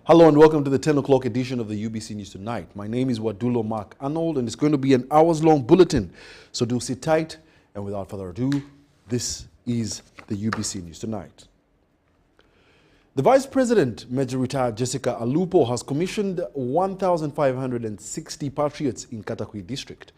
Hello and welcome to the 10 o'clock edition of the UBC News Tonight. My name is Wadulo Mark Arnold and it's going to be an hours-long bulletin. So do sit tight, and without further ado, this is the UBC News Tonight. The Vice President, Major Retired Jessica Alupo, has commissioned 1,560 patriots in Katakwi District.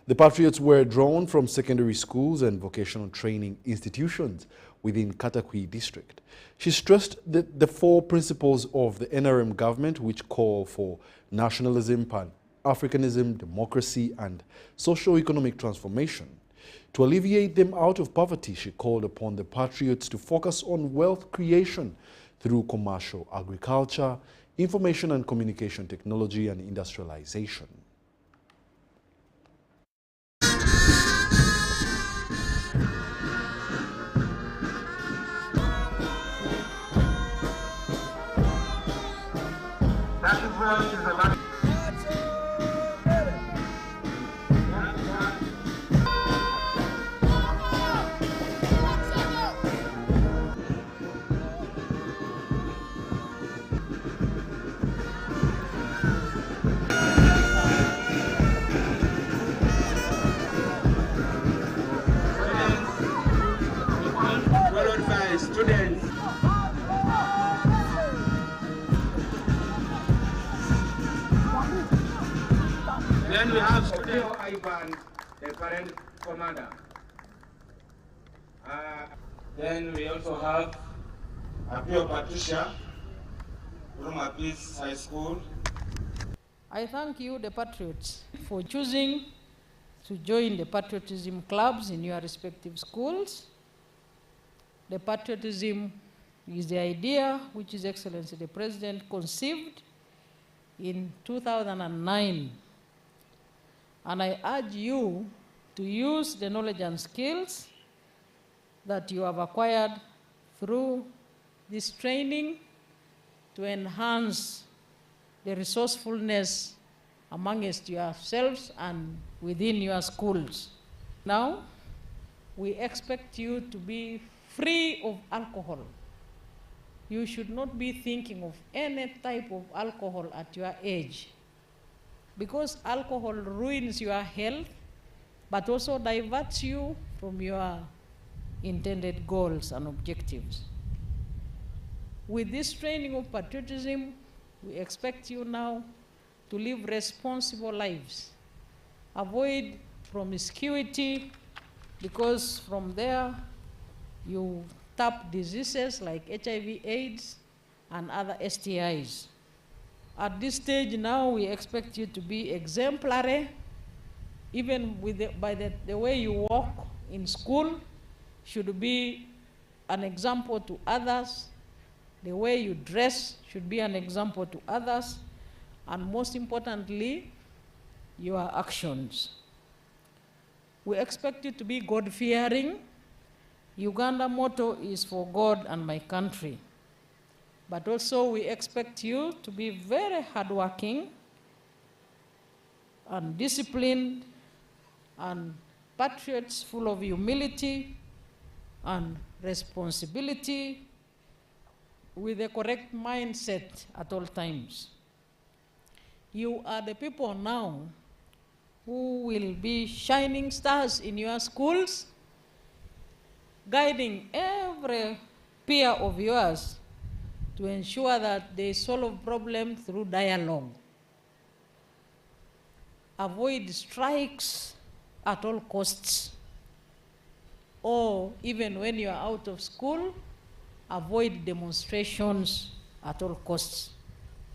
The patriots were drawn from secondary schools and vocational training institutions within Katakwi District. She stressed that the four principles of the NRM government, which call for nationalism, Pan-Africanism, democracy, and socio-economic transformation. To alleviate them out of poverty, she called upon the patriots to focus on wealth creation through commercial agriculture, information and communication technology, and industrialization. Students. Then we have Student Ivan, the current commander. Then we also have Apio Patricia from Apis High School. I thank you, the Patriots, for choosing to join the patriotism clubs in your respective schools. The patriotism is the idea which His Excellency the President conceived in 2009. And I urge you to use the knowledge and skills that you have acquired through this training to enhance the resourcefulness amongst yourselves and within your schools. Now, we expect you to be free of alcohol. You should not be thinking of any type of alcohol at your age, because alcohol ruins your health, but also diverts you from your intended goals and objectives. With this training of patriotism, we expect you now to live responsible lives. Avoid promiscuity, because from there you tap diseases like HIV/AIDS and other STIs. At this stage now, we expect you to be exemplary, even with the way you walk in school should be an example to others. The way you dress should be an example to others. And most importantly, your actions. We expect you to be God-fearing. Uganda motto is for God and my country. But also we expect you to be very hardworking and disciplined and patriots full of humility and responsibility with the correct mindset at all times. You are the people now who will be shining stars in your schools, guiding every peer of yours to ensure that they solve problems through dialogue. Avoid strikes at all costs. Or even when you are out of school, avoid demonstrations at all costs,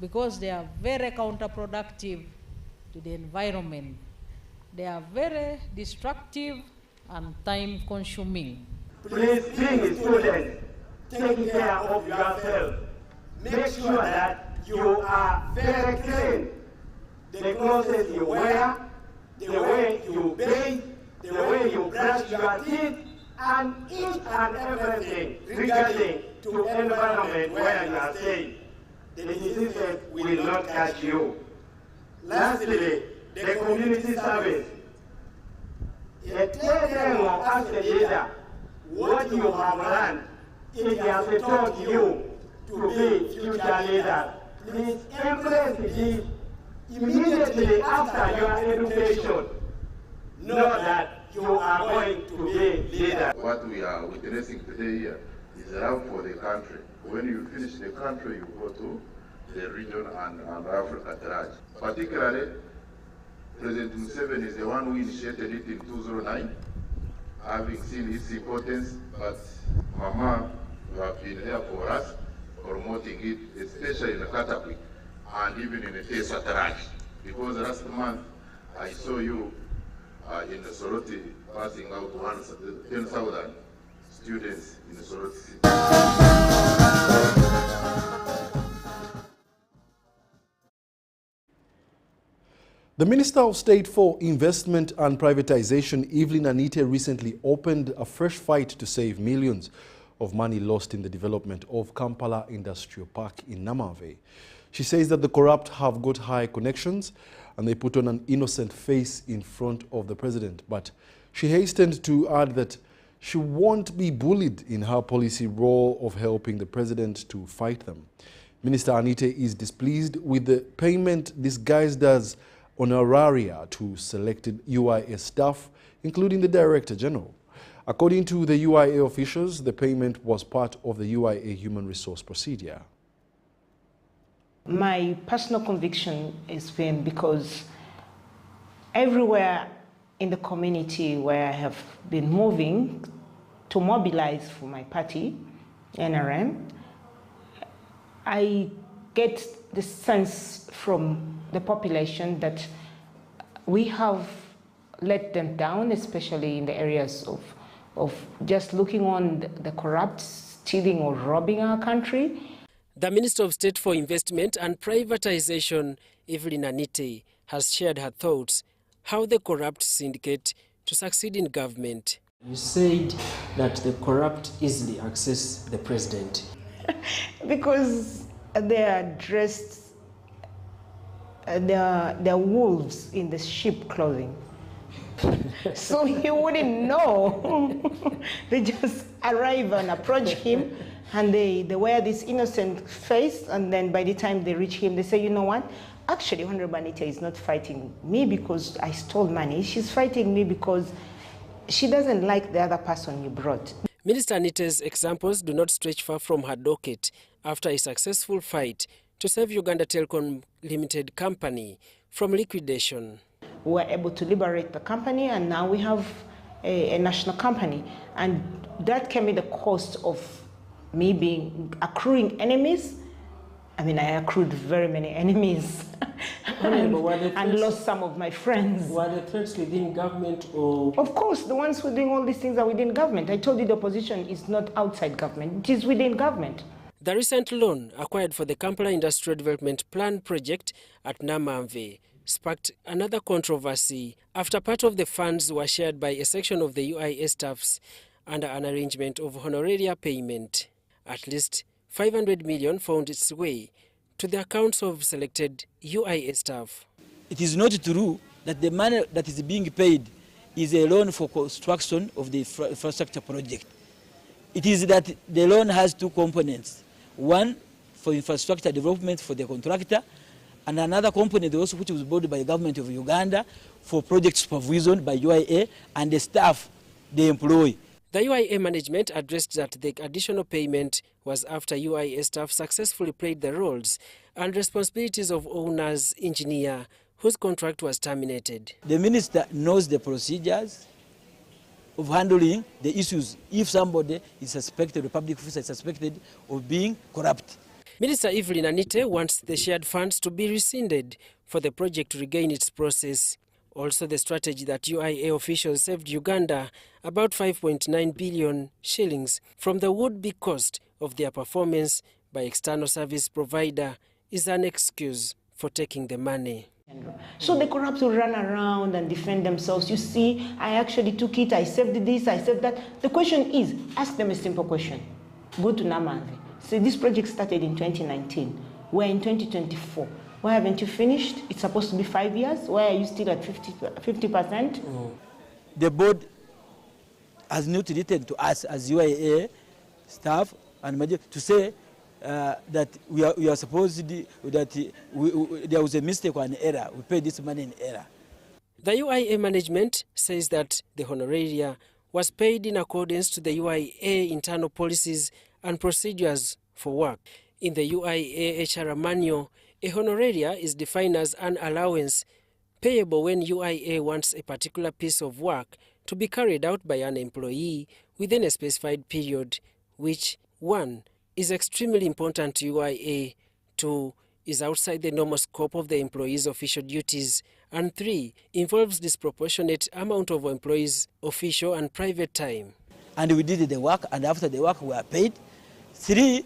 because they are very counterproductive to the environment. They are very destructive and time-consuming. Please, being students, take care of yourself. Make sure that you are very clean. The clothes you wear, the way you bathe, the way you brush your teeth, and each and everything regarding to environment where you are staying. The diseases will not catch you. Lastly, the community service. Tell them as a leader what you have learned. It has taught you to be future leaders. please embrace this immediately after your education. Know that you are going to be leader. What we are witnessing today here is love for the country. When you finish the country, you go to the region and Africa at large. Particularly, President Museveni is the one who initiated it in 2009, having seen its importance, but Mama, you have been there for us, promoting it, especially in the Katakwi and even in the Tesa at large. Because last month, I saw you in the Soroti passing out 10,000 students in the Soroti city. The Minister of State for Investment and Privatization, Anita, recently opened a fresh fight to save millions of money lost in the development of Kampala Industrial Park in Namave. She says that the corrupt have got high connections and they put on an innocent face in front of the president. But she hastened to add that she won't be bullied in her policy role of helping the president to fight them. Minister Anita is displeased with the payment disguised as honoraria to selected UIA staff, including the Director General. According to the UIA officials, the payment was part of the UIA human resource procedure. My personal conviction has been because everywhere in the community where I have been moving to mobilize for my party, NRM, I get the sense from the population that we have let them down, especially in the areas of just looking on the corrupt, stealing or robbing our country. The Minister of State for Investment and Privatization, Anita, has shared her thoughts how the corrupt syndicate to succeed in government. You said that the corrupt easily access the president. Because they are dressed, they're wolves in the sheep clothing. So he wouldn't know. They just arrive and approach him, and they wear this innocent face, and then by the time they reach him, they say, you know what? Actually, Honorable Anita is not fighting me because I stole money. She's fighting me because she doesn't like the other person you brought. Minister Anita's examples do not stretch far from her docket after a successful fight to save Uganda Telecom Limited company from liquidation. We were able to liberate the company, and now we have a national company. And that came at the cost of me accruing enemies. I mean, I accrued very many enemies and lost some of my friends. Were the threats within government or? Of course, the ones who are doing all these things are within government. I told you the opposition is not outside government, it is within government. The recent loan acquired for the Kampala Industrial Development Plan project at Namave sparked another controversy after part of the funds were shared by a section of the UIA staffs under an arrangement of honoraria payment. At least 500 million found its way to the accounts of selected UIA staff. It is not true that the money that is being paid is a loan for construction of the infrastructure project. It is that the loan has two components. One for infrastructure development for the contractor, and another component also which was bought by the government of Uganda for project supervision by UIA and the staff they employ. The UIA management addressed that the additional payment was after UIA staff successfully played the roles and responsibilities of owner's engineer whose contract was terminated. The minister knows the procedures of handling the issues if somebody is suspected, the public officer is suspected of being corrupt. Minister Anita wants the shared funds to be rescinded for the project to regain its process. Also, the strategy that UIA officials saved Uganda about 5.9 billion shillings from the would-be cost of their performance by external service provider is an excuse for taking the money. So the corrupt will run around and defend themselves. You see, I actually took it, I saved this, I saved that. The question is, ask them a simple question. Go to Namave. Say, this project started in 2019. We're in 2024. Why haven't you finished? It's supposed to be 5 years. Why are you still at 50%? The board has not written to us as UIA staff and to say that we are supposed that there was a mistake or an error. We paid this money in error. The UIA management says that the honoraria was paid in accordance to the UIA internal policies and procedures for work. In the UIA HR manual, a honoraria is defined as an allowance payable when UIA wants a particular piece of work to be carried out by an employee within a specified period, which 1. is extremely important to UIA, 2. is outside the normal scope of the employee's official duties, and 3. involves disproportionate amount of employees' official and private time. And we did the work, and after the work we are paid. 3,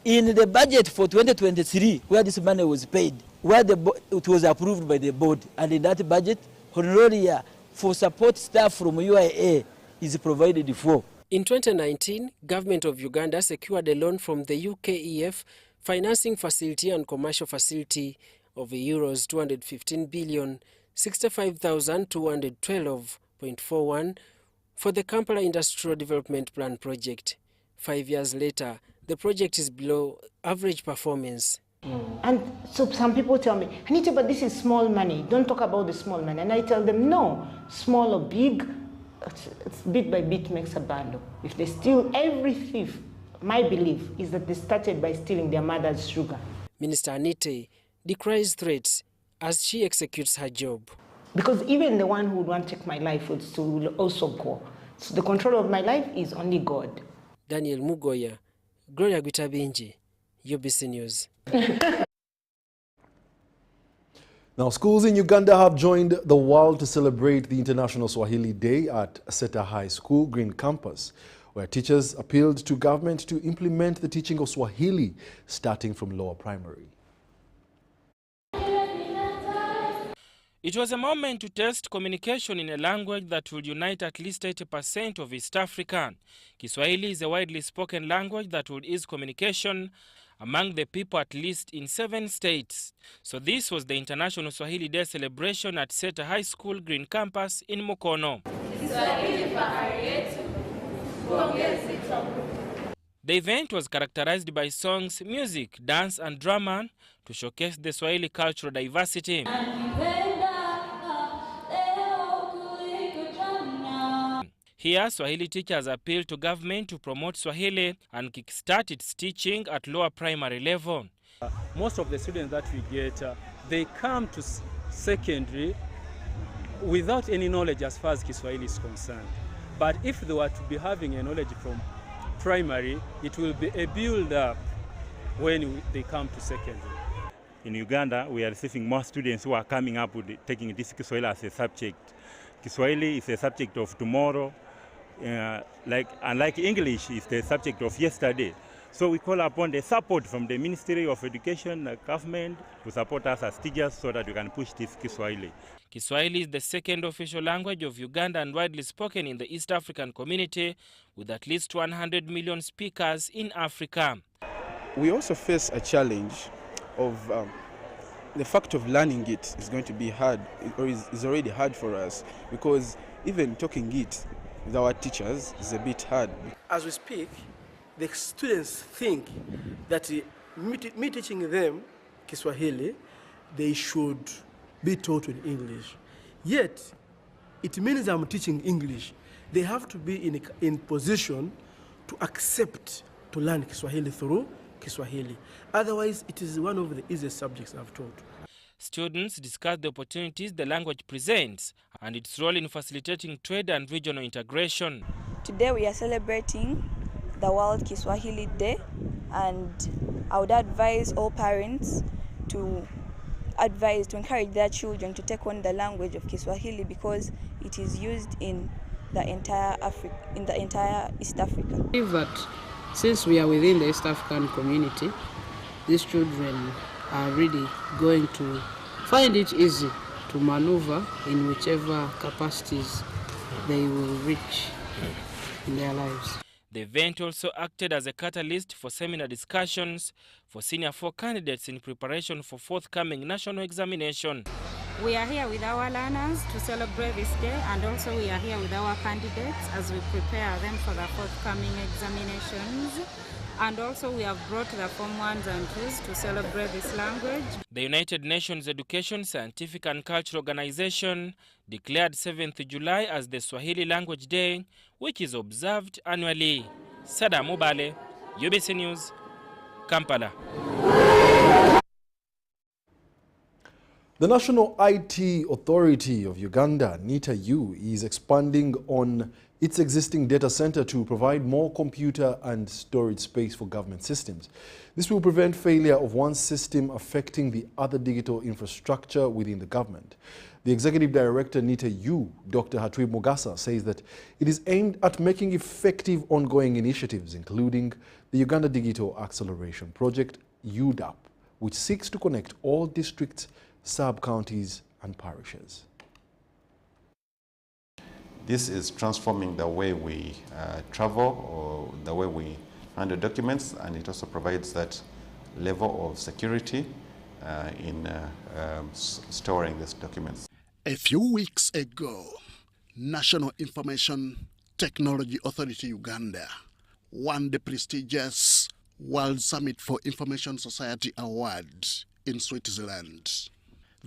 in the budget for 2023, where this money was paid, where it was approved by the board, and in that budget, honoraria for support staff from UIA is provided for. In 2019, Government of Uganda secured a loan from the UKEF Financing Facility and Commercial Facility of euros 215 billion 65,212.41 for the Kampala Industrial Development Plan project. 5 years later, the project is below average performance. And so some people tell me, Anita, but this is small money. Don't talk about the small money. And I tell them, no, small or big, it's bit by bit makes a bundle. If they steal, every thief, my belief is that they started by stealing their mother's sugar. Minister Anita decries threats as she executes her job. Because even the one who would want to take my life will also go. So the control of my life is only God. Daniel Mugoya, Gloria Gwitabinji, UBC News. Now, schools in Uganda have joined the world to celebrate the International Swahili Day at Seta High School Green Campus, where teachers appealed to government to implement the teaching of Swahili starting from lower primary. It was a moment to test communication in a language that will unite at least 80% of East Africa. Kiswahili is a widely spoken language that would ease communication among the people at least in 7 states. So this was the International Swahili Day celebration at Seta High School Green Campus in Mukono. The event was characterized by songs, music, dance and drama to showcase the Swahili cultural diversity. Here, Swahili teachers appealed to government to promote Swahili and kickstart its teaching at lower primary level. Most of the students that we get, they come to secondary without any knowledge as far as Kiswahili is concerned. But if they were to be having a knowledge from primary, it will be a build-up when they come to secondary. In Uganda, we are receiving more students who are coming up with taking this Kiswahili as a subject. Kiswahili is a subject of tomorrow, unlike English is the subject of yesterday. So we call upon the support from the Ministry of Education, the government, to support us as teachers so that we can push this Kiswahili. Kiswahili is the second official language of Uganda and widely spoken in the East African community, with at least 100 million speakers in Africa. We also face a challenge of the fact of learning it is going to be hard, or is already hard for us, because even talking it with our teachers is a bit hard. As we speak, the students think that me teaching them Kiswahili, they should be taught in English. Yet, it means I'm teaching English. They have to be in position to accept to learn Kiswahili through Kiswahili. Otherwise, it is one of the easiest subjects I've taught. Students discuss the opportunities the language presents and its role in facilitating trade and regional integration. Today we are celebrating the World Kiswahili Day, and I would advise all parents to encourage their children to take on the language of Kiswahili because it is used in the entire East Africa. I believe that since we are within the East African community, these children are really going to find it easy to maneuver in whichever capacities they will reach in their lives. The event also acted as a catalyst for seminar discussions for Senior 4 candidates in preparation for forthcoming national examination. We are here with our learners to celebrate this day, and also we are here with our candidates as we prepare them for the forthcoming examinations. And also we have brought the Form 1s and 2s to celebrate this language. The United Nations Education, Scientific and Cultural Organization declared 7th July as the Swahili Language Day, which is observed annually. Sada Mubale, UBC News, Kampala. The National IT Authority of Uganda, Anita, is expanding on its existing data center to provide more computer and storage space for government systems. This will prevent failure of one system affecting the other digital infrastructure within the government. The Executive Director, Anita, Dr. Hatwib Mugasa, says that it is aimed at making effective ongoing initiatives, including the Uganda Digital Acceleration Project, UDAP, which seeks to connect all districts, sub-counties and parishes. This is transforming the way we travel or the way we handle documents, and it also provides that level of security in storing these documents. A few weeks ago, National Information Technology Authority Uganda won the prestigious World Summit for Information Society Award in Switzerland.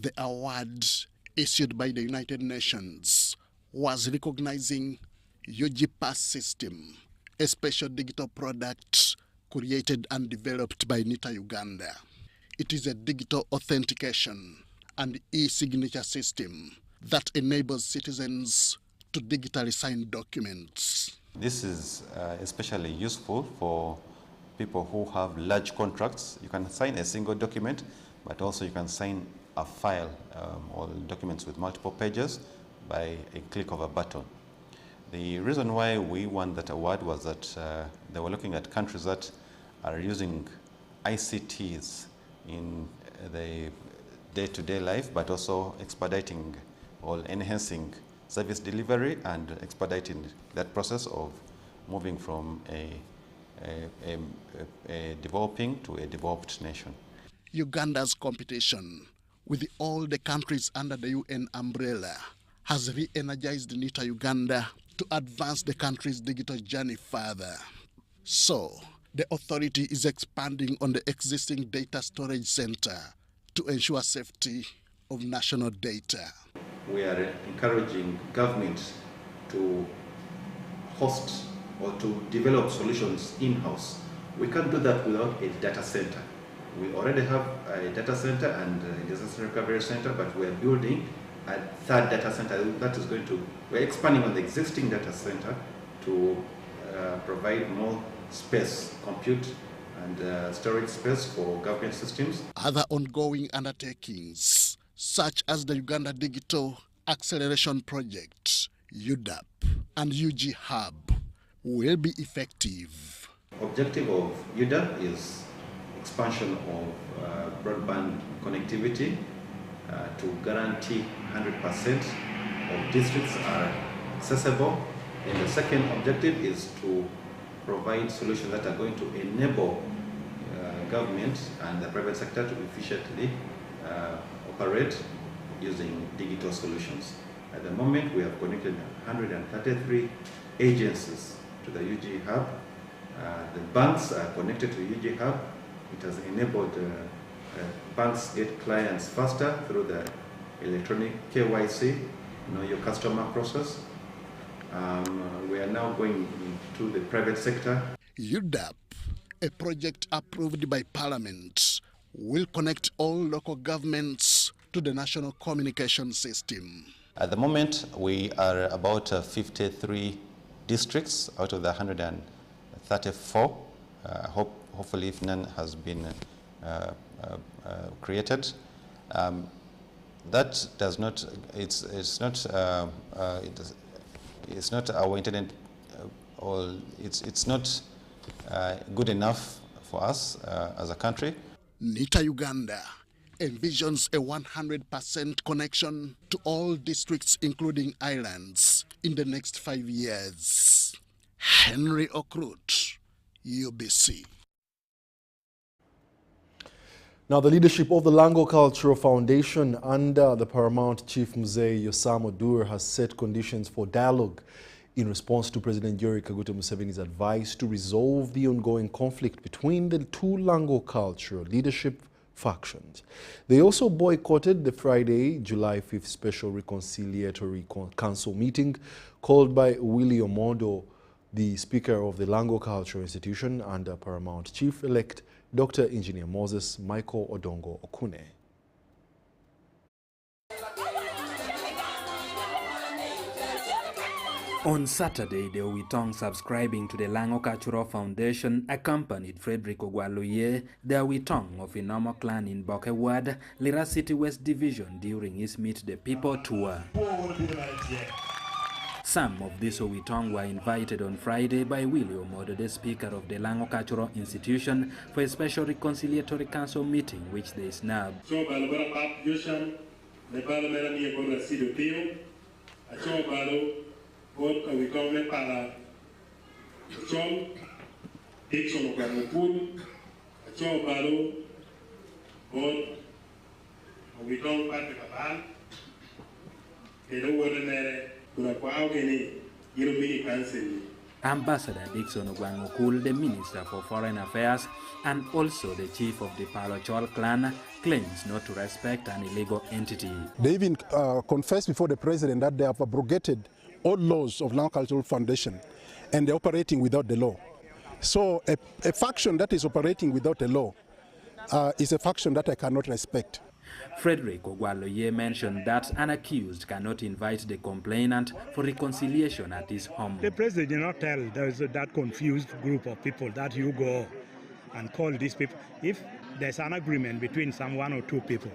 The award, issued by the United Nations, was recognizing UGPass system, a special digital product created and developed by Anita Uganda. It is a digital authentication and e-signature system that enables citizens to digitally sign documents. This is especially useful for people who have large contracts. You can sign a single document, but also you can sign a file or documents with multiple pages by a click of a button. The reason why we won that award was that they were looking at countries that are using ICTs in the day-to-day life, but also expediting or enhancing service delivery and expediting that process of moving from a developing to a developed nation. Uganda's competition with all the countries under the UN umbrella has re-energized Anita Uganda to advance the country's digital journey further. So, the authority is expanding on the existing data storage center to ensure safety of national data. We are encouraging government to host or to develop solutions in-house. We can't do that without a data center. We already have a data center and a disaster recovery center, but we are building a third data center that is we're expanding on the existing data center to provide more space, compute and storage space for government systems. Other ongoing undertakings, such as the Uganda Digital Acceleration Project, UDAP, and UG Hub, will be effective. Objective of UDAP is expansion of broadband connectivity to guarantee 100% of districts are accessible. And the second objective is to provide solutions that are going to enable government and the private sector to efficiently operate using digital solutions. At the moment, we have connected 133 agencies to the UG Hub. The banks are connected to UG Hub. It has enabled banks get clients faster through the electronic KYC, know your customer process. We are now going into the private sector. UDAP, a project approved by Parliament, will connect all local governments to the national communication system. At the moment, we are about 53 districts out of the 134. Hopefully, if none has been created. That does not. It's not our internet, or it's not good enough for us as a country. Anita Uganda envisions a 100% connection to all districts, including islands, in the next 5 years. Henry Okrut, UBC. Now, the leadership of the Lango Cultural Foundation under the Paramount Chief Mzee Yosamo Dur has set conditions for dialogue in response to President Yoweri Kaguta Museveni's advice to resolve the ongoing conflict between the two Lango cultural leadership factions. They also boycotted the Friday, July 5th special reconciliatory council meeting called by Willie Omondo, the Speaker of the Lango Cultural Institution, under Paramount Chief-elect Dr. Engineer Moses Michael Odongo Okune. On Saturday, the Owitong subscribing to the Lango Cultural Foundation accompanied Frederick Ogwaloye, the Owitong of Inomo clan in Boke Ward, Lira City West Division, during his Meet the People tour. Some of these Owitong were invited on Friday by Willie Omodo, the Speaker of the Lango Cultural Institution, for a special reconciliatory council meeting, which they snubbed. Ambassador Dixon Ogwangokul, the Minister for Foreign Affairs and also the chief of the Palochol clan, claims not to respect an illegal entity. They even confessed before the president that they have abrogated all laws of Lango Cultural Foundation and they're operating without the law. So a faction that is operating without the law is a faction that I cannot respect. Frederick Ogwaloye mentioned that an accused cannot invite the complainant for reconciliation at his home. The president did not tell that confused group of people that you go and call these people. If there's an agreement between some one or two people,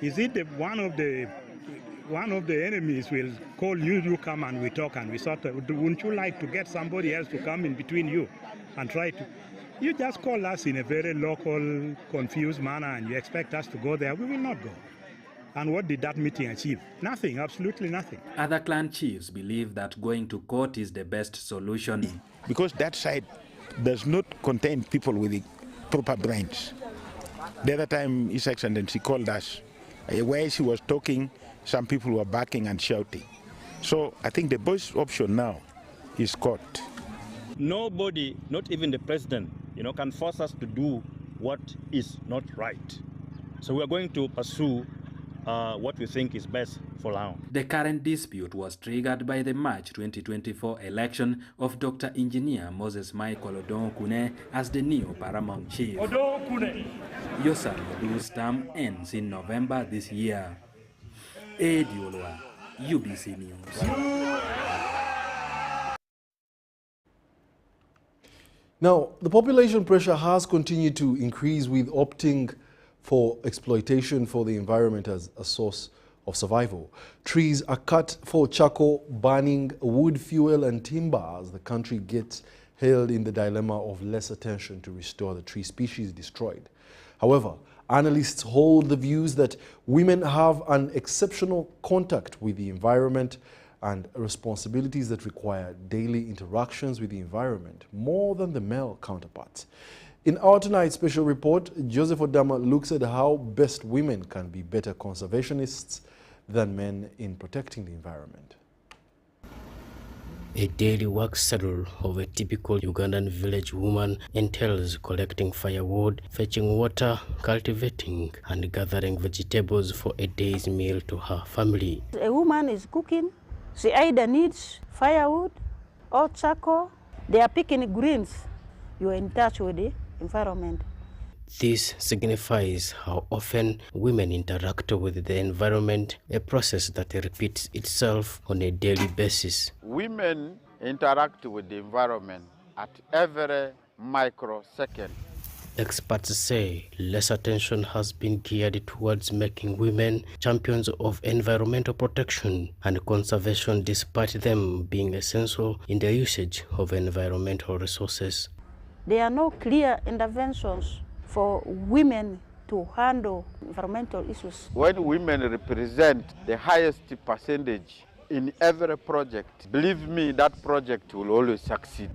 is it one of the enemies will call you, you come and we talk and we sort of, wouldn't you like to get somebody else to come in between you and try to, you just call us in a very local, confused manner and you expect us to go there, we will not go. And what did that meeting achieve? Nothing, absolutely nothing. Other clan chiefs believe that going to court is the best solution. Because that side does not contain people with the proper brains. The other time His Excellency called us, where she was talking, some people were barking and shouting. So I think the best option now is court. Nobody, not even the president, can force us to do what is not right. So we are going to pursue what we think is best for Lango. The current dispute was triggered by the March 2024 election of Dr. Engineer Moses Michael Odongo Okune as the new Paramount Chief. Yosam Odu's term ends in November this year. Ediolwa, UBC News. Now, the population pressure has continued to increase, with opting for exploitation for the environment as a source of survival. Trees are cut for charcoal burning, wood, fuel and timber as the country gets held in the dilemma of less attention to restore the tree species destroyed. However, analysts hold the views that women have an exceptional contact with the environment and responsibilities that require daily interactions with the environment more than the male counterparts. In our tonight's special report, Joseph Odama looks at how best women can be better conservationists than men in protecting the environment. A daily work schedule of a typical Ugandan village woman entails collecting firewood, fetching water, cultivating and gathering vegetables for a day's meal to her family. A woman is cooking. She either needs firewood or charcoal. They are picking greens. You are in touch with the environment. This signifies how often women interact with the environment, a process that repeats itself on a daily basis. Women interact with the environment at every microsecond. Experts say less attention has been geared towards making women champions of environmental protection and conservation, despite them being essential in the usage of environmental resources. There are no clear interventions for women to handle environmental issues. When women represent the highest percentage in every project, believe me, that project will always succeed.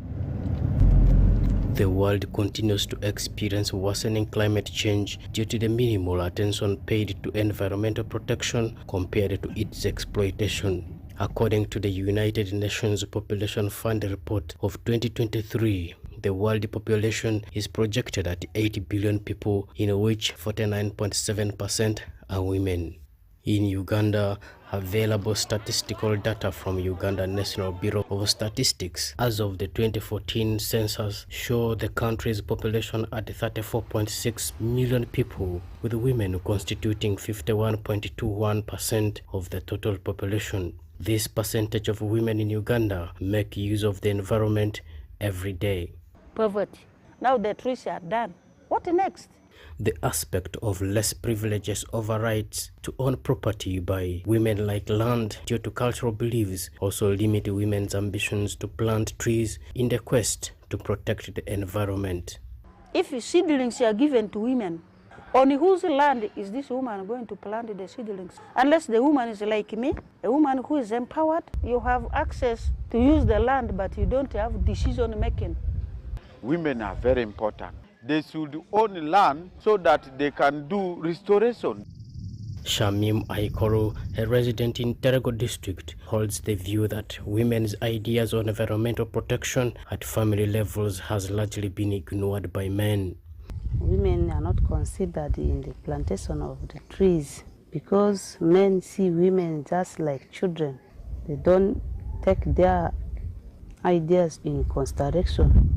The world continues to experience worsening climate change due to the minimal attention paid to environmental protection compared to its exploitation. According to the United Nations Population Fund report of 2023, the world population is projected at 80 billion people, in which 49.7% are women. In Uganda, available statistical data from Uganda National Bureau of Statistics as of the 2014 census show the country's population at 34.6 million people, with women constituting 51.21% of the total population. This percentage of women in Uganda make use of the environment every day. Poverty. Now the trees are done. What next? The aspect of less privileges over rights to own property by women like land due to cultural beliefs also limit women's ambitions to plant trees in the quest to protect the environment. If seedlings are given to women, on whose land is this woman going to plant the seedlings? Unless the woman is like me, a woman who is empowered, you have access to use the land, but you don't have decision making. Women are very important. They should own land so that they can do restoration. Shamim Aikoro, a resident in Terego district, holds the view that women's ideas on environmental protection at family levels has largely been ignored by men. Women are not considered in the plantation of the trees because men see women just like children. They don't take their ideas in consideration,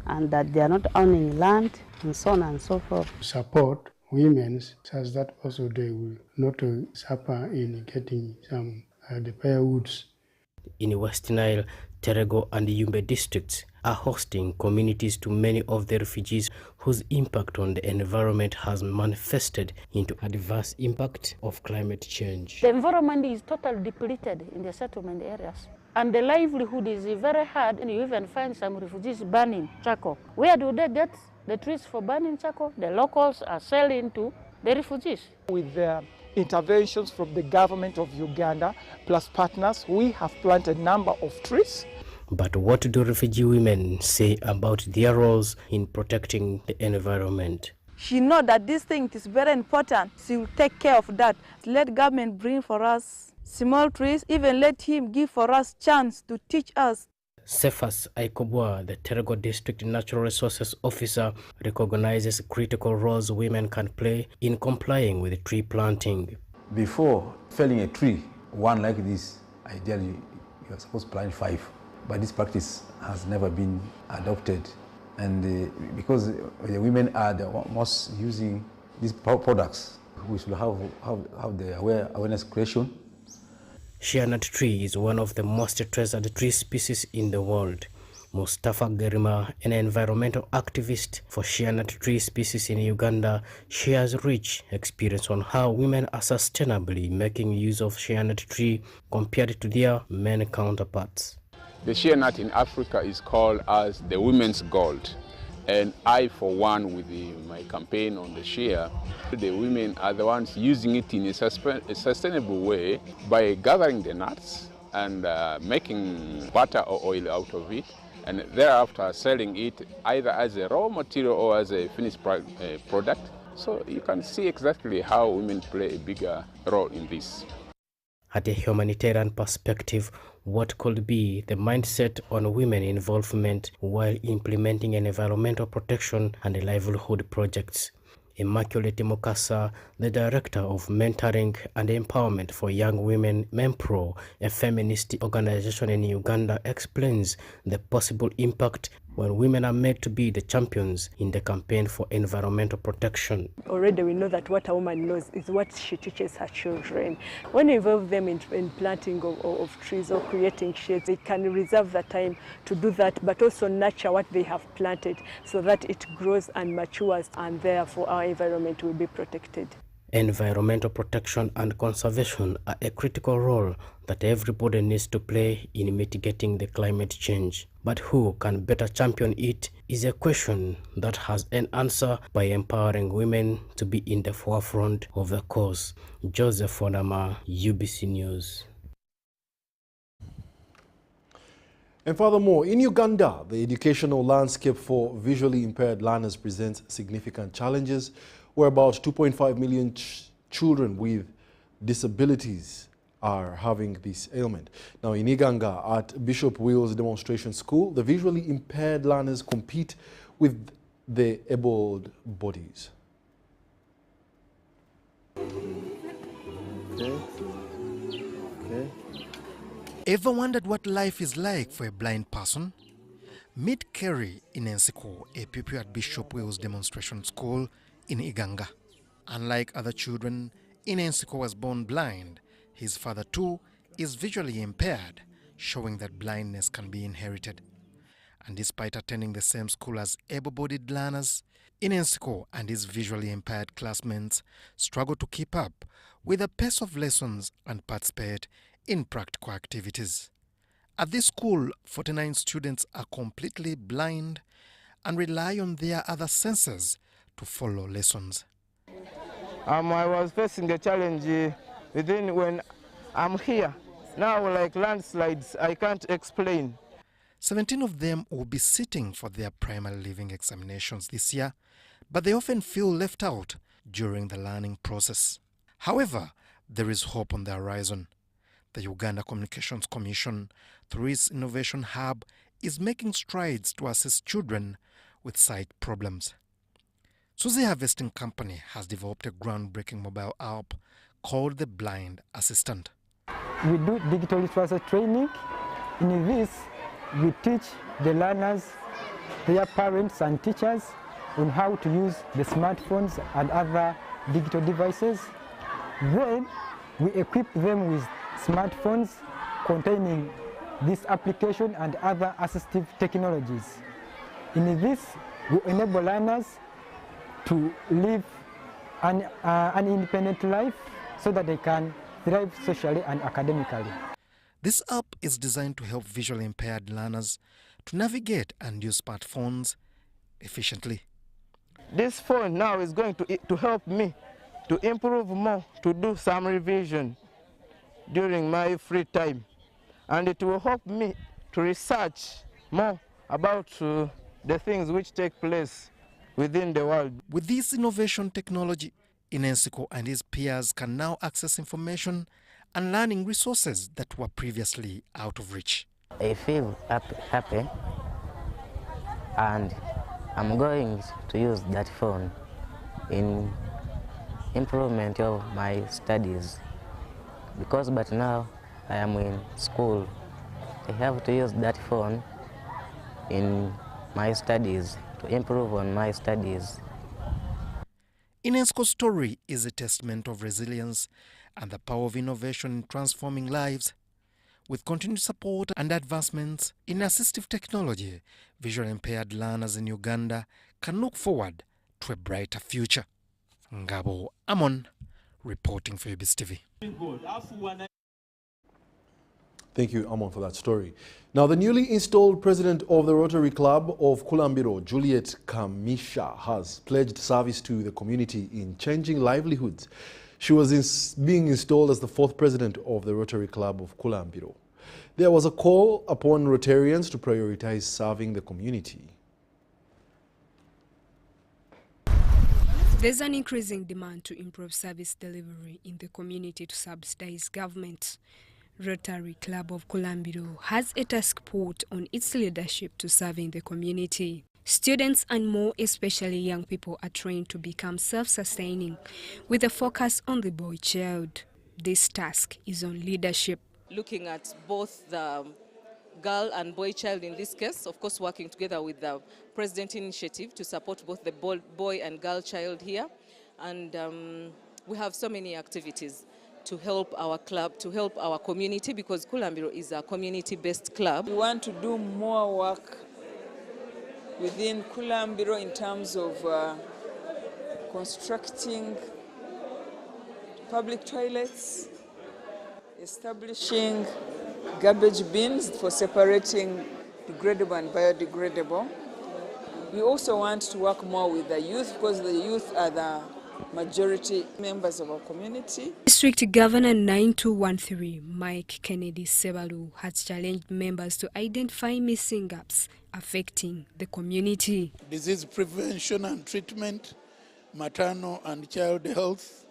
and that they are not owning land, and so on and so forth. Support women such that also they will not suffer in getting some the firewoods. In West Nile, Terego and Yumbe districts are hosting communities to many of the refugees whose impact on the environment has manifested into adverse impact of climate change. The environment is totally depleted in the settlement areas, and the livelihood is very hard, and you even find some refugees burning charcoal. Where do they get the trees for burning charcoal? The locals are selling to the refugees. With the interventions from the government of Uganda plus partners, we have planted a number of trees. But what do refugee women say about their roles in protecting the environment? She knows that this thing is very important. She will take care of that. Let government bring for us small trees, even let him give for us chance to teach us. Cephas Aikobwa, the Terego District Natural Resources Officer, recognizes critical roles women can play in complying with tree planting. Before felling a tree, one like this, ideally you are supposed to plant 5. But this practice has never been adopted. And because the women are the most using these products, we should have the awareness creation. Shea nut tree is one of the most treasured tree species in the world. Mustafa Gerima, an environmental activist for shea nut tree species in Uganda, shares rich experience on how women are sustainably making use of shea nut tree compared to their men counterparts. The shea nut in Africa is called as the women's gold. And I, for one, with my campaign on the shea, the women are the ones using it in a sustainable way by gathering the nuts and making butter or oil out of it, and thereafter selling it either as a raw material or as a finished product. So you can see exactly how women play a bigger role in this. At a humanitarian perspective, what could be the mindset on women involvement while implementing environmental protection and livelihood projects? Immaculate Mukasa, the director of mentoring and empowerment for young women, MEMPRO, a feminist organization in Uganda, explains the possible impact when women are made to be the champions in the campaign for environmental protection. Already we know that what a woman knows is what she teaches her children. When you involve them in planting of trees or creating shades, they can reserve the time to do that, but also nurture what they have planted so that it grows and matures, and therefore our environment will be protected. Environmental protection and conservation are a critical role that everybody needs to play in mitigating the climate change. But who can better champion it is a question that has an answer by empowering women to be in the forefront of the cause. Joseph Onama, UBC News. And furthermore, in Uganda, the educational landscape for visually impaired learners presents significant challenges, where about 2.5 million children with disabilities are having this ailment. Now in Iganga, at Bishop Wills Demonstration School, the visually impaired learners compete with the able bodies. Ever wondered what life is like for a blind person? Meet Kerry Inensiko, a pupil at Bishop Wills Demonstration School in Iganga. Unlike other children, Inensiko was born blind. His father too is visually impaired, showing that blindness can be inherited. And despite attending the same school as able-bodied learners, Inensiko and his visually impaired classmates struggle to keep up with the pace of lessons and participate in practical activities. At this school, 49 students are completely blind and rely on their other senses to follow lessons. I was facing a challenge within when I'm here. Now, like landslides, I can't explain. 17 of them will be sitting for their primary living examinations this year, but they often feel left out during the learning process. However, there is hope on the horizon. The Uganda Communications Commission, through its Innovation Hub, is making strides to assist children with sight problems. Suzy Harvesting Company has developed a groundbreaking mobile app called the Blind Assistant. We do digital literacy training. In this, we teach the learners, their parents and teachers on how to use the smartphones and other digital devices. Then we equip them with smartphones containing this application and other assistive technologies. In this, we enable learners to live an independent life so that they can thrive socially and academically. This app is designed to help visually impaired learners to navigate and use smartphones efficiently. This phone now is going to help me to improve more, to do some revision during my free time. And it will help me to research more about the things which take place within the world. With this innovation technology, Inensiko and his peers can now access information and learning resources that were previously out of reach. I feel happy and I'm going to use that phone in improvement of my studies but now I am in school. I have to use that phone in my studies to improve on my studies. Inensiko's story is a testament of resilience and the power of innovation in transforming lives. With continued support and advancements in assistive technology, visually impaired learners in Uganda can look forward to a brighter future. Ngabo Amon, reporting for UBS TV. Thank you, Amon, for that story. Now, the newly installed president of the Rotary Club of Kulambiro, Juliet Kamisha, has pledged service to the community in changing livelihoods. She was being installed as the fourth president of the Rotary Club of Kulambiro. There was a call upon Rotarians to prioritize serving the community. There's an increasing demand to improve service delivery in the community to subsidize government. Rotary Club of Kulambiro has a task put on its leadership to serving the community. Students and more especially young people are trained to become self-sustaining with a focus on the boy child. This task is on leadership. Looking at both the girl and boy child in this case, of course working together with the President Initiative to support both the boy and girl child here. And we have so many activities to help our club, to help our community, because Kulambiro is a community-based club. We want to do more work within Kulambiro in terms of constructing public toilets, establishing garbage bins for separating degradable and biodegradable. We also want to work more with the youth, because the youth are the majority members of our community. District Governor 9213 Mike Kennedy Sebalu has challenged members to identify missing gaps affecting the community. Disease prevention and treatment, maternal and child health,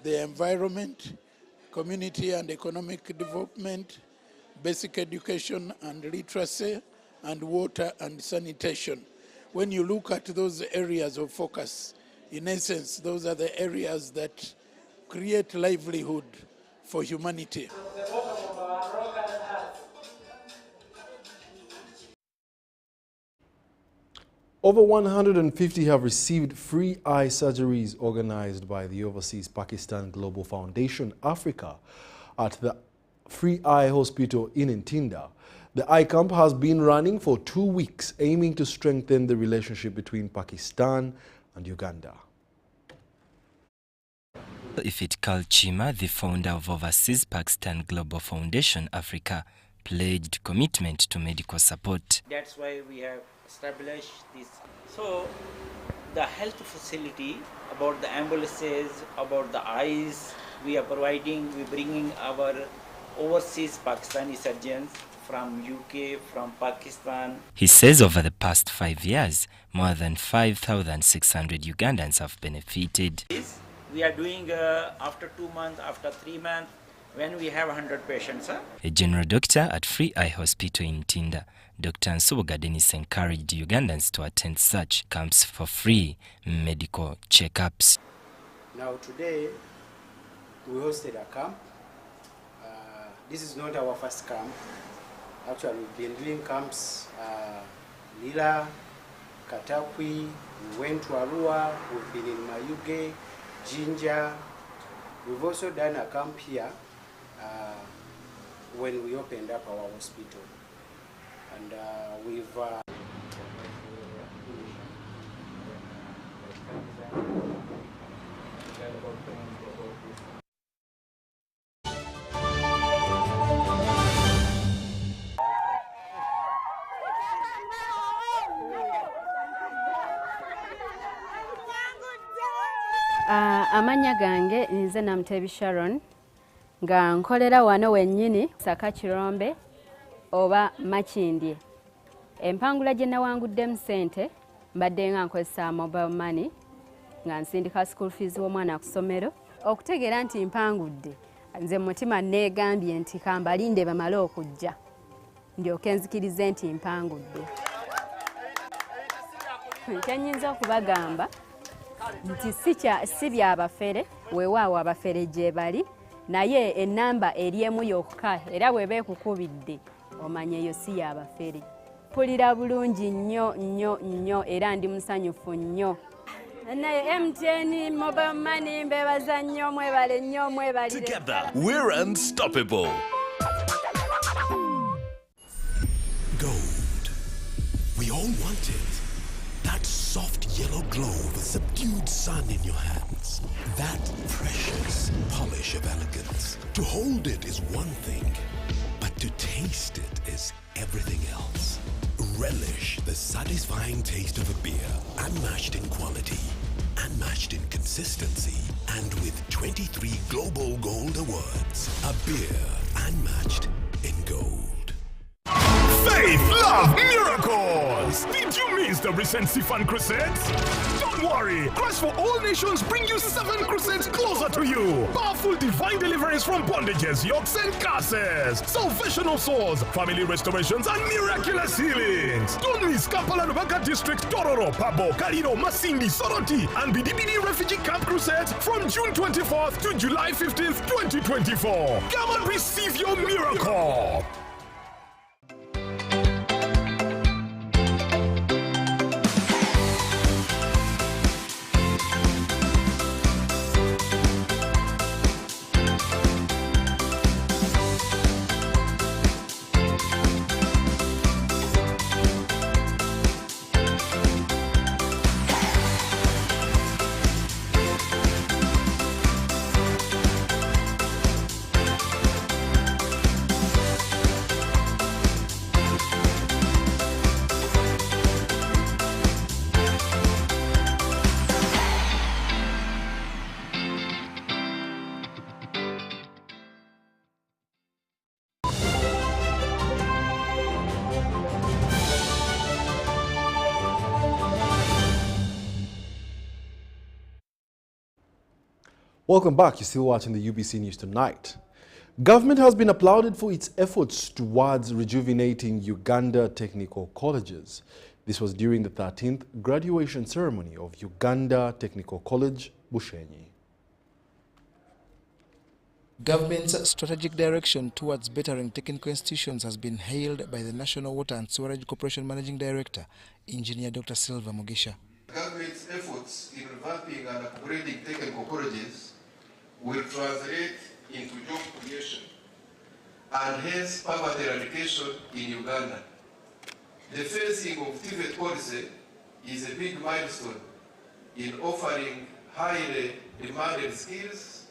the environment, community and economic development, basic education and literacy, and water and sanitation. When you look at those areas of focus, in essence, those are the areas that create livelihood for humanity. Over 150 have received free eye surgeries organized by the Overseas Pakistan Global Foundation Africa at the Free Eye Hospital in Ntinda. The eye camp has been running for 2 weeks, aiming to strengthen the relationship between Pakistan and Uganda. Ifitkal Chima, the founder of Overseas Pakistan Global Foundation Africa, pledged commitment to medical support. That's why we have established this. So the health facility, about the ambulances, about the eyes, we are providing, we're bringing our overseas Pakistani surgeons from UK, from Pakistan. He says over the past 5 years, more than 5,600 Ugandans have benefited. We are doing after 2 months, after 3 months, when we have 100 patients. A general doctor at Free Eye Hospital in Ntinda, Dr. Nsubuga Dennis encouraged Ugandans to attend such camps for free medical checkups. Now today, we hosted a camp. This is not our first camp. Actually, we've been doing camps, Lila, Katakwi, we went to Arua, we've been in Mayuge, Jinja. We've also done a camp here when we opened up our hospital. And we've amanya gange nze Namutebi Sharon nga nkolera wano wennyini Saka Kirombe oba Makindye. Empangula gye nawanguddemu ssente mbadde nga nkozesa mobile money nga nsindika school fees w'omwana ku ssomero. Okutegeera nti mpangudde, nze mutima neegambye nti kambalinde bamale okujja ndyoke nzikirize nti mpangudde. Kyennyinza okubagamba nti si byabafere, weewaawo abafere gye bali, naye ennamba eri emu yokka era bw'eba ekukubidde omanye eyo si yabafere. Mpulira bulungi nnyo nnyo nnyo era ndi musanyufu nnyo. Naye MTN mobile money mbebaza nnyo, mwebale nnyo, mwebalire. Together, we're unstoppable. Gold. We all want it. That soft yellow glow of a subdued sun in your hands. That precious polish of elegance. To hold it is one thing, but to taste it is everything else. Relish the satisfying taste of a beer, unmatched in quality, unmatched in consistency, and with 23 Global Gold Awards. A beer unmatched in gold. Faith, love, miracles! Did you miss the recent Sifan Crusades? Don't worry! Christ for All Nations bring you 7 crusades closer to you. Powerful divine deliverance from bondages, yokes, and curses. Salvation of souls, family restorations, and miraculous healings. Don't miss Kampala Lubanga District, Tororo, Pabo, Kariro, Masindi, Soroti, and Bidibidi Refugee Camp Crusades from June 24th to July 15th, 2024. Come and receive your miracle! Welcome back. You're still watching the UBC News Tonight. Government has been applauded for its efforts towards rejuvenating Uganda technical colleges. This was during the 13th graduation ceremony of Uganda Technical College, Bushenyi. Government's strategic direction towards bettering technical institutions has been hailed by the National Water and Sewerage Corporation Managing Director, Engineer Dr. Silva Mugisha. Government's efforts in revamping and upgrading technical colleges will translate into job creation and hence poverty eradication in Uganda. The phasing of TVET policy is a big milestone in offering highly demanded skills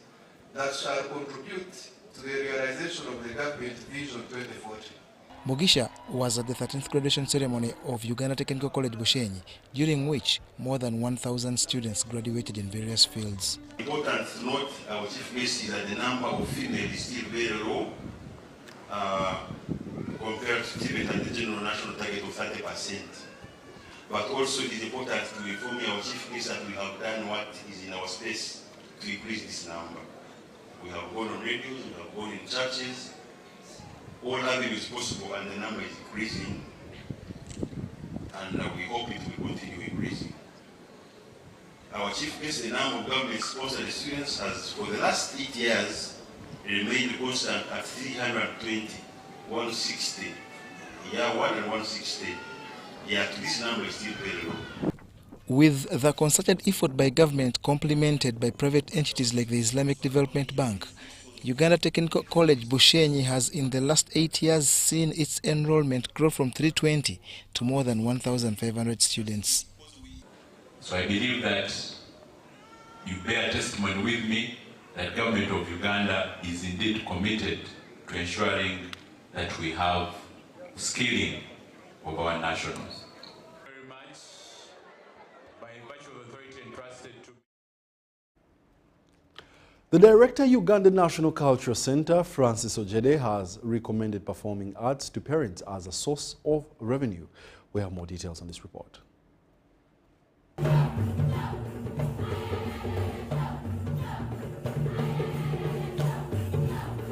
that shall contribute to the realization of the government Vision 2040. Mugisha was at the 13th graduation ceremony of Uganda Technical College Bushenyi, during which more than 1,000 students graduated in various fields. Important to note, our chief guest, is that the number of females is still very low compared to Tibet and the general national target of 30%. But also it is important to inform our chief guest that we have done what is in our space to increase this number. We have gone on radios, we have gone in churches, all avenues possible, and the number is increasing, and we hope it will continue increasing. Our chief guest, the number of government-sponsored students has, for the last 8 years, remained constant at 320, 160, year 1 and 160. Yet this number is still very low. With the concerted effort by government complemented by private entities like the Islamic Development Bank, Uganda Technical College Bushenyi has in the last 8 years seen its enrollment grow from 320 to more than 1,500 students. So I believe that you bear testimony with me that government of Uganda is indeed committed to ensuring that we have skilling of our nationals. The director, Uganda National Cultural Center, Francis Ojede, has recommended performing arts to parents as a source of revenue. We have more details on this report.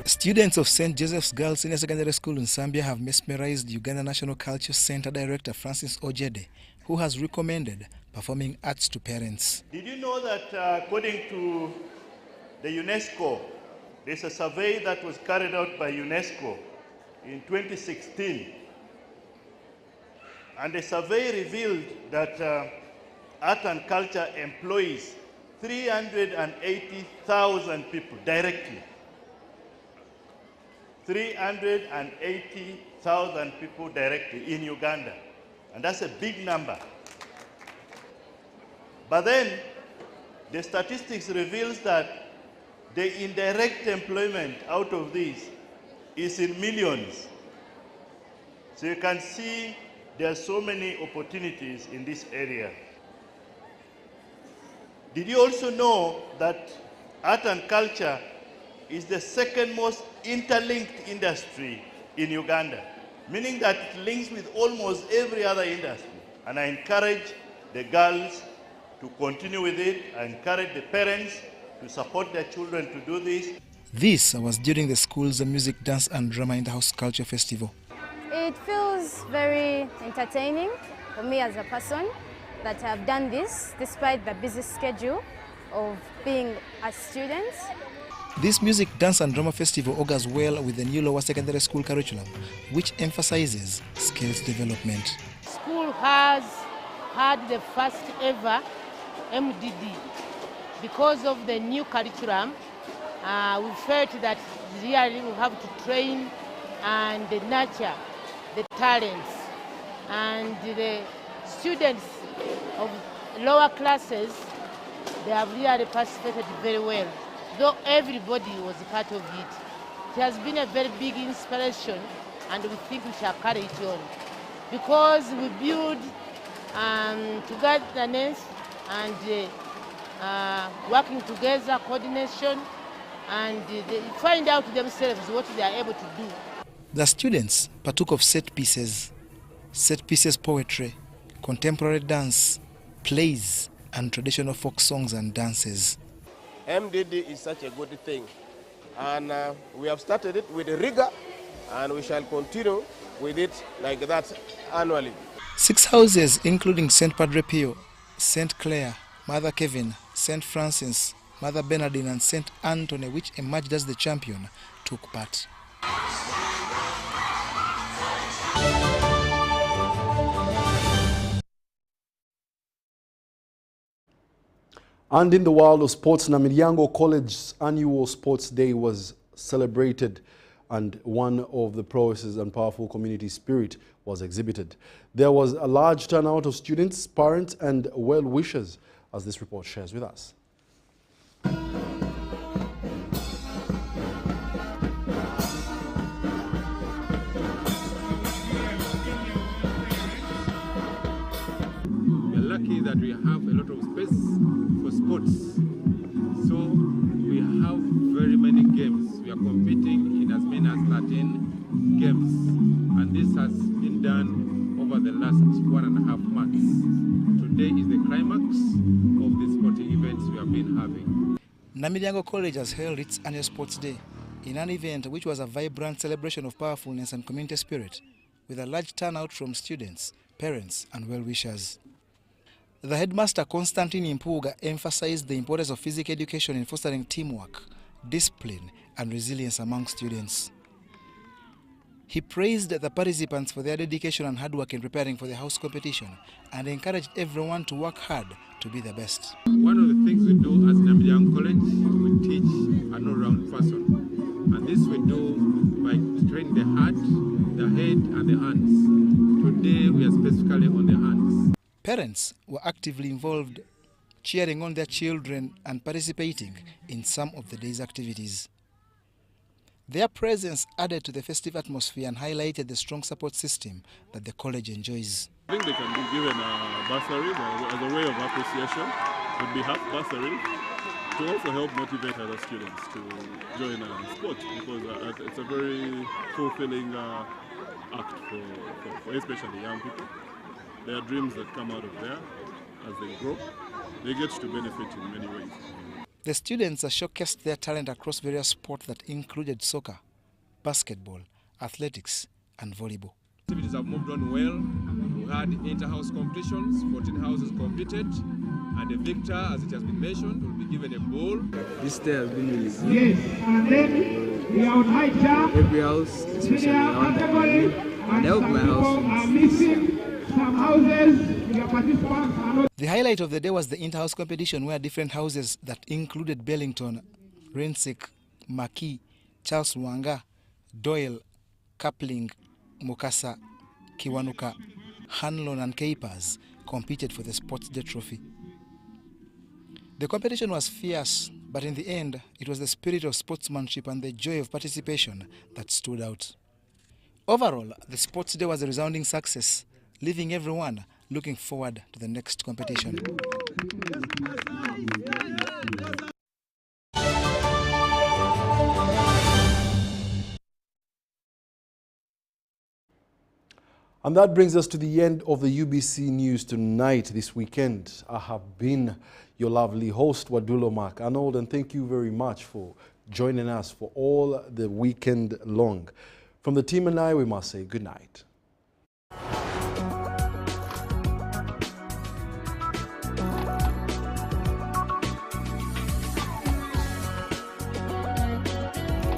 Students of St. Joseph's Girls Senior Secondary School in Zambia have mesmerized Uganda National Culture Center Director Francis Ojede, who has recommended performing arts to parents. Did you know that according to the UNESCO, there's a survey that was carried out by UNESCO in 2016, and the survey revealed that art and culture employs 380,000 people directly. 380,000 people directly in Uganda, and that's a big number. But then the statistics reveals that the indirect employment out of this is in millions. So you can see there are so many opportunities in this area. Did you also know that art and culture is the second most interlinked industry in Uganda, meaning that it links with almost every other industry? And I encourage the girls to continue with it. I encourage the parents to support their children to do this. This was during the school's Music, Dance and Drama in the House Culture Festival. It feels very entertaining for me as a person that I've done this despite the busy schedule of being a student. This Music, Dance and Drama Festival augurs well with the new lower secondary school curriculum, which emphasizes skills development. School has had the first ever MDD. Because of the new curriculum, we felt that really we have to train and nurture the talents. And the students of lower classes, they have really participated very well. Though everybody was a part of it. It has been a very big inspiration, and we think we shall carry it on. Because we build togetherness and working together, coordination, and they find out themselves what they are able to do. The students partook of set pieces poetry, contemporary dance, plays, and traditional folk songs and dances. MDD is such a good thing. And we have started it with rigor, and we shall continue with it like that annually. 6 houses, including St. Padre Pio, St. Clair, Mother Kevin, St. Francis, Mother Bernardine, and St. Anthony, which emerged as the champion, took part. And in the world of sports, Namiryango College's annual Sports Day was celebrated, and one of the prowesses and powerful community spirit was exhibited. There was a large turnout of students, parents, and well-wishers, as this report shares with us. We're lucky that we have a lot of space for sports. So we have very many games. We are competing in as many as 13 games. And this has been done over the last 1.5 months. Today is the climax of the sporting events we have been having. Namiryango College has held its annual Sports Day in an event which was a vibrant celebration of powerfulness and community spirit, with a large turnout from students, parents, and well-wishers. The headmaster, Constantine Impuga, emphasized the importance of physical education in fostering teamwork, discipline, and resilience among students. He praised the participants for their dedication and hard work in preparing for the house competition and encouraged everyone to work hard to be the best. One of the things we do as Namiryango College, we teach an all-round person. And this we do by training the heart, the head, and the hands. Today we are specifically on the hands. Parents were actively involved, cheering on their children and participating in some of the day's activities. Their presence added to the festive atmosphere and highlighted the strong support system that the college enjoys. I think they can be given a bursary as a way of appreciation, would be half bursary, to also help motivate other students to join sport, because it's a very fulfilling act for especially young people. There are dreams that come out of there as they grow. They get to benefit in many ways. The students showcased their talent across various sports that included soccer, basketball, athletics, and volleyball. Activities have moved on well. We had inter-house competitions, 14 houses competed, and the victor, as it has been mentioned, will be given a ball. This day has been really good. Yes, and then we are on high jump. Every house, especially around the community, and help my house. Some houses, the participants are not. The highlight of the day was the inter-house competition, where different houses that included Bellington, Rensik, Maki, Charles Wanga, Doyle, Kapling, Mukasa, Kiwanuka, Hanlon, and Keipers competed for the Sports Day trophy. The competition was fierce, but in the end, it was the spirit of sportsmanship and the joy of participation that stood out. Overall, the Sports Day was a resounding success, leaving everyone looking forward to the next competition. And that brings us to the end of the UBC News tonight, this weekend. I have been your lovely host, Wadulo Mark Arnold, and thank you very much for joining us for all the weekend long. From the team and I, we must say good night.